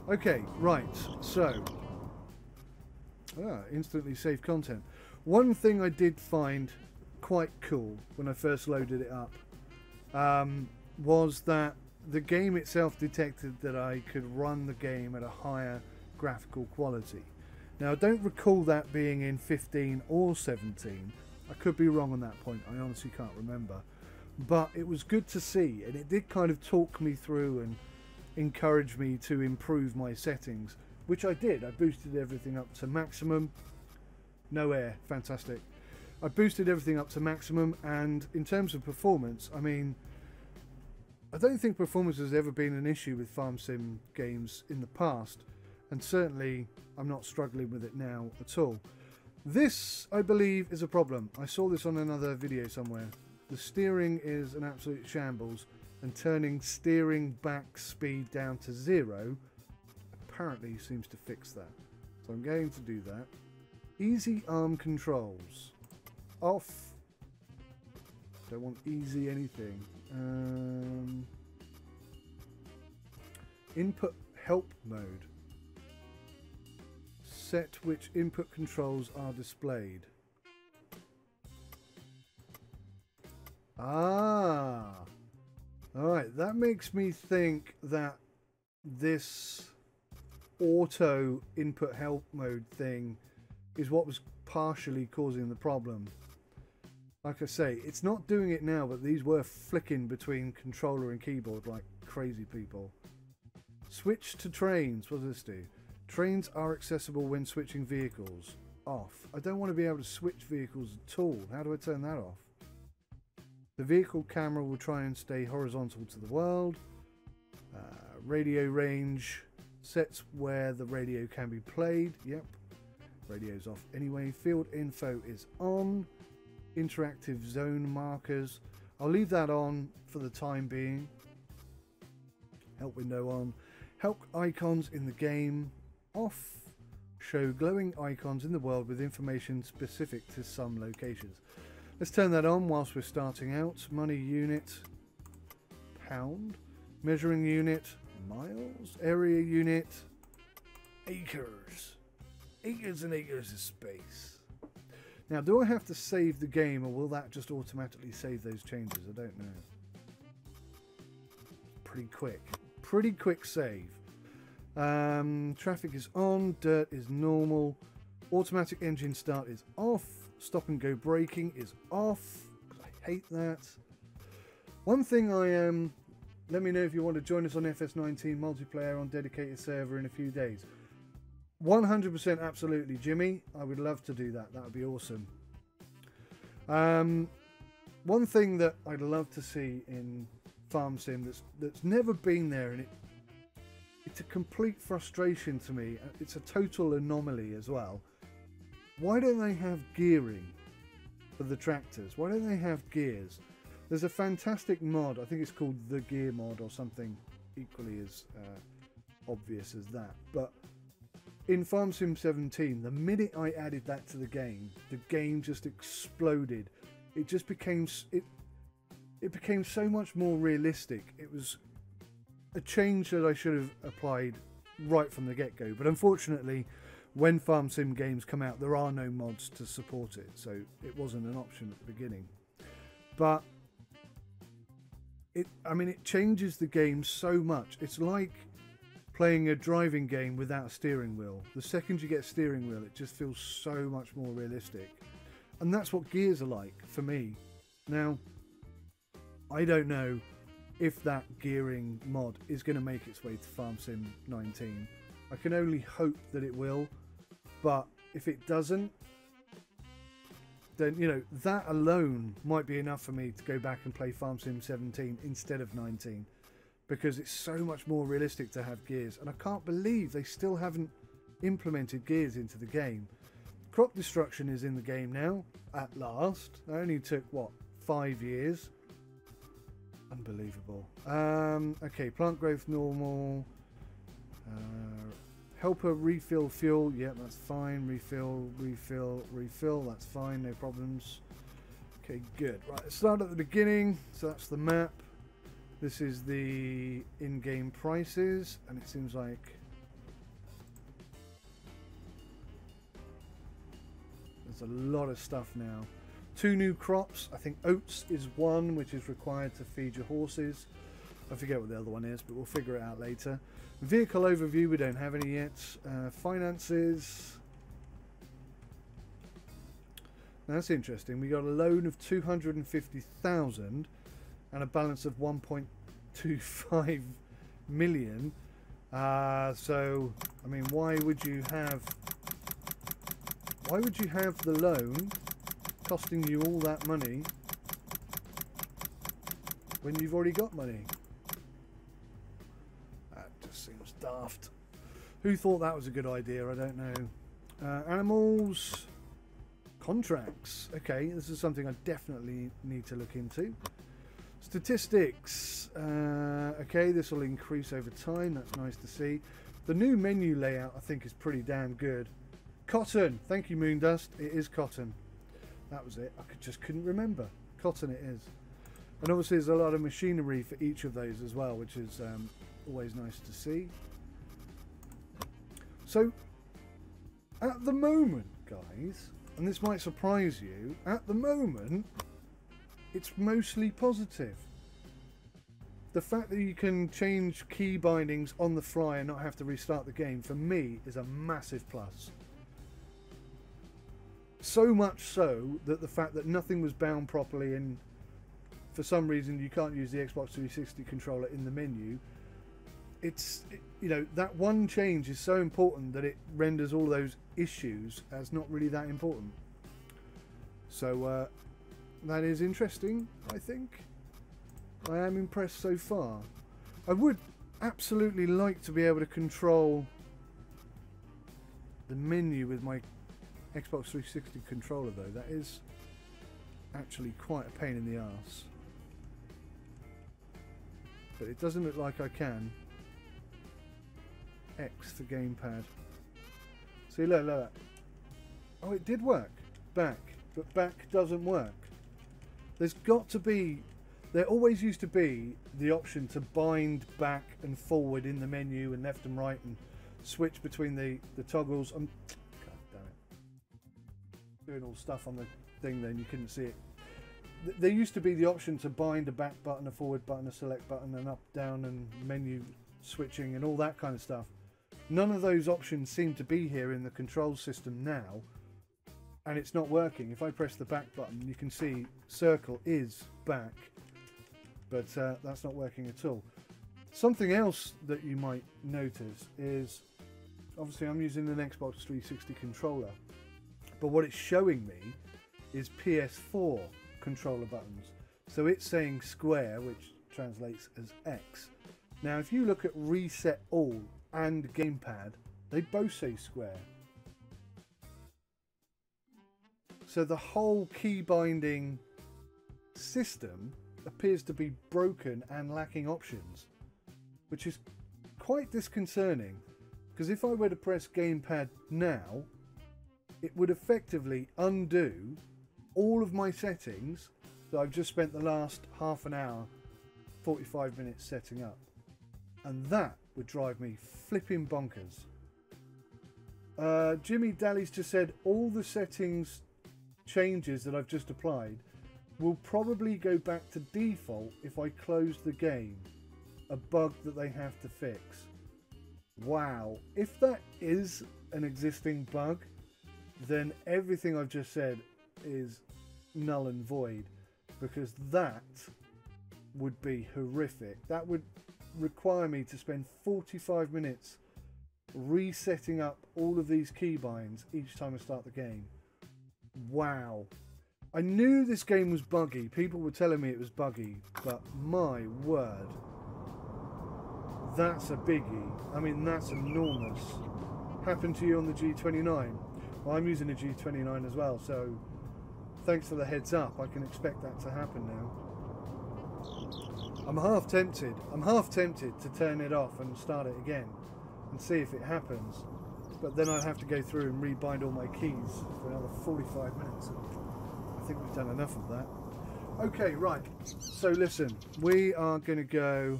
Okay, right, so instantly saved content. One thing I did find quite cool when I first loaded it up was that the game itself detected that I could run the game at a higher graphical quality. Now, I don't recall that being in 15 or 17. I could be wrong on that point. I honestly can't remember. But it was good to see, and it did kind of talk me through and encourage me to improve my settings, which I did. I boosted everything up to maximum. No air, fantastic. I boosted everything up to maximum, and in terms of performance, I mean, I don't think performance has ever been an issue with farm sim games in the past, and certainly I'm not struggling with it now at all. This, I believe, is a problem. I saw this on another video somewhere. The steering is an absolute shambles, and turning steering back speed down to 0 apparently seems to fix that. So I'm going to do that. Easy arm controls. Off. Don't want easy anything. Input help mode. Set which input controls are displayed. Ah. Alright, that makes me think that this auto input help mode thing is what was partially causing the problem. Like I say, it's not doing it now, but these were flicking between controller and keyboard like crazy people. Switch to trains. What does this do? Trains are accessible when switching vehicles. Off. I don't want to be able to switch vehicles at all. How do I turn that off? The vehicle camera will try and stay horizontal to the world. Radio range. Sets where the radio can be played. Yep. Radio's off anyway. Field info is on. Interactive zone markers. I'll leave that on for the time being. Help window on. Help icons in the game off. Show glowing icons in the world with information specific to some locations. Let's turn that on whilst we're starting out. Money unit, pound. Measuring unit, miles. Area unit, acres. Acres and acres of space. Now, do I have to save the game, or will that just automatically save those changes? I don't know. Pretty quick. Pretty quick save. Traffic is on. Dirt is normal. Automatic engine start is off. Stop and go braking is off. I hate that. One thing I am... let me know if you want to join us on FS19 multiplayer on dedicated server in a few days. 100% absolutely, Jimmy. I would love to do that. That would be awesome. One thing that I'd love to see in Farm Sim that's never been there, and it's a complete frustration to me. It's a total anomaly as well. Why don't they have gearing for the tractors? Why don't they have gears? There's a fantastic mod. I think it's called the Gear mod or something equally as obvious as that. But in Farm Sim 17, the minute I added that to the game just exploded. It just became it became so much more realistic. It was a change that I should have applied right from the get-go. But unfortunately, when Farm Sim games come out, there are no mods to support it, so it wasn't an option at the beginning. But it changes the game so much. It's like playing a driving game without a steering wheel. The second you get a steering wheel, it just feels so much more realistic. And that's what gears are like for me. Now, I don't know if that gearing mod is going to make its way to Farm Sim 19. I can only hope that it will, but if it doesn't, then, you know, that alone might be enough for me to go back and play Farm Sim 17 instead of 19, because it's so much more realistic to have gears. And I can't believe they still haven't implemented gears into the game. Crop destruction is in the game now, at last. It only took, what, 5 years? Unbelievable. Okay, plant growth normal. Helper refill fuel. Yep, that's fine. Refill, that's fine, no problems. Okay, good. Right, let's start at the beginning. So that's the map. This is the in-game prices, and it seems like There's a lot of stuff now. 2 new crops. I think oats is one, which is required to feed your horses. I forget what the other one is, but we'll figure it out later. Vehicle overview, we don't have any yet. Finances. Now that's interesting. We got a loan of 250,000 and a balance of 1.25 million. So, I mean, why would you have the loan costing you all that money when you've already got money? That just seems daft. Who thought that was a good idea? I don't know. Animals, contracts. Okay, this is something I definitely need to look into. Statistics. Okay, this will increase over time. That's nice to see. The new menu layout I think is pretty damn good. Cotton. Thank you, Moondust. It is cotton. That was it. I just couldn't remember. Cotton it is. And obviously there's a lot of machinery for each of those as well, which is always nice to see. So, at the moment, guys, and this might surprise you, at the moment, it's mostly positive. The fact that you can change key bindings on the fly and not have to restart the game, for me, is a massive plus. So much so that the fact that nothing was bound properly and for some reason you can't use the Xbox 360 controller in the menu, you know, that one change is so important that it renders all those issues as not really that important. So that is interesting, I think. I am impressed so far. I would absolutely like to be able to control the menu with my Xbox 360 controller though. That is actually quite a pain in the arse. But it doesn't look like I can. X for gamepad. See, look. Oh, it did work. Back. But back doesn't work. There's got to be... There always used to be the option to bind back and forward in the menu and left and right and switch between the toggles. God damn it. Doing all stuff on the thing then, you couldn't see it. There used to be the option to bind a back button, a forward button, a select button, and up, down, and menu switching and all that kind of stuff. None of those options seem to be here in the control system now, and it's not working. If I press the back button, you can see circle is back, but that's not working at all. Something else that you might notice is, obviously I'm using an Xbox 360 controller, but what it's showing me is PS4 controller buttons. So it's saying square, which translates as X. Now if you look at reset all and gamepad, they both say square. So the whole key binding system appears to be broken and lacking options, which is quite disconcerting, because if I were to press gamepad now, it would effectively undo all of my settings that I've just spent the last half an hour, 45 minutes setting up, and that would drive me flipping bonkers. Jimmy Daly's just said all the settings changes that I've just applied will probably go back to default if I close the game, a bug that they have to fix. Wow, if that is an existing bug, then everything I've just said is null and void, because that would be horrific. That would require me to spend 45 minutes resetting up all of these keybinds each time I start the game. Wow. I knew this game was buggy. People were telling me it was buggy, but my word, that's a biggie. I mean, that's enormous. Happened to you on the G29? Well, I'm using a G29 as well, so thanks for the heads up. I can expect that to happen now. I'm half tempted to turn it off and start it again and see if it happens, but then I'd have to go through and rebind all my keys for another 45 minutes. I think we've done enough of that. Okay, right, so listen, we are going to go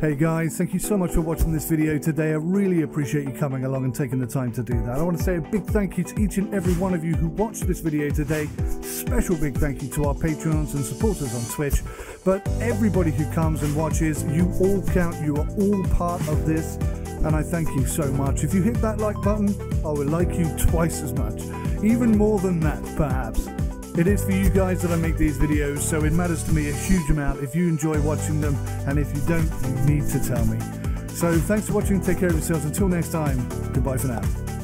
Hey guys, thank you so much for watching this video today. I really appreciate you coming along and taking the time to do that. I want to say a big thank you to each and every one of you who watched this video today. Special big thank you to our patrons and supporters on Twitch. But everybody who comes and watches, you all count, you are all part of this. And I thank you so much. If you hit that like button, I will like you twice as much. Even more than that, perhaps. It is for you guys that I make these videos, so it matters to me a huge amount if you enjoy watching them, and if you don't, you need to tell me. So thanks for watching, take care of yourselves, until next time, goodbye for now.